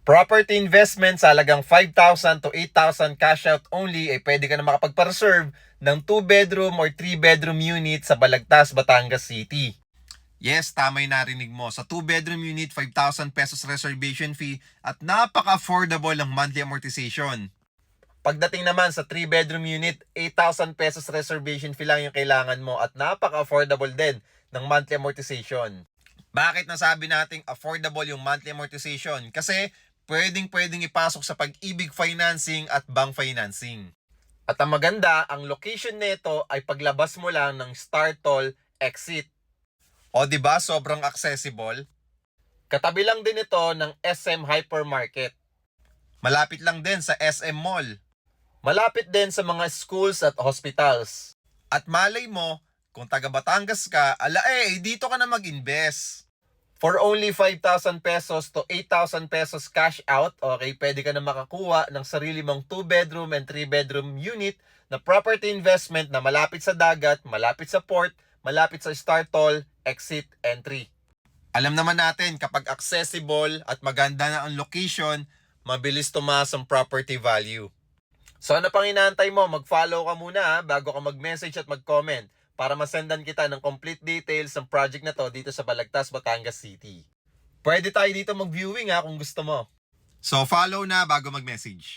Property investment sa halagang 5,000 to 8,000 cash out only ay pwede ka na makapagpa-reserve ng 2-bedroom or 3-bedroom unit sa Balagtas, Batangas City. Yes, tama yung narinig mo. Sa 2-bedroom unit, 5,000 pesos reservation fee at napaka-affordable ang monthly amortization. Pagdating naman sa 3-bedroom unit, 8,000 pesos reservation fee lang yung kailangan mo at napaka-affordable din ng monthly amortization. Bakit nasabi nating affordable yung monthly amortization? Kasi pwedeng ipasok sa Pag-ibig Financing at bank financing. At ang maganda, ang location nito ay paglabas mo lang ng Star Toll exit. O di ba sobrang accessible? Katabi lang din ito ng SM Hypermarket. Malapit lang din sa SM Mall. Malapit din sa mga schools at hospitals. At malay mo, kung taga Batangas ka, dito ka na mag-invest. For only 5,000 pesos to 8,000 pesos cash out, okay, pwede ka na makakuha ng sarili mong 2-bedroom and 3-bedroom unit na property investment na malapit sa dagat, malapit sa port, malapit sa Star Toll, exit, entry. Alam naman natin, kapag accessible at maganda na ang location, mabilis tumaas ang property value. So ano pang inaantay mo? Mag-follow ka muna bago ka mag-message at mag-comment para masendan kita ng complete details ng project na to dito sa Balagtas, Batangas City. Pwede tayo dito mag-viewing kung gusto mo. So follow na bago mag-message.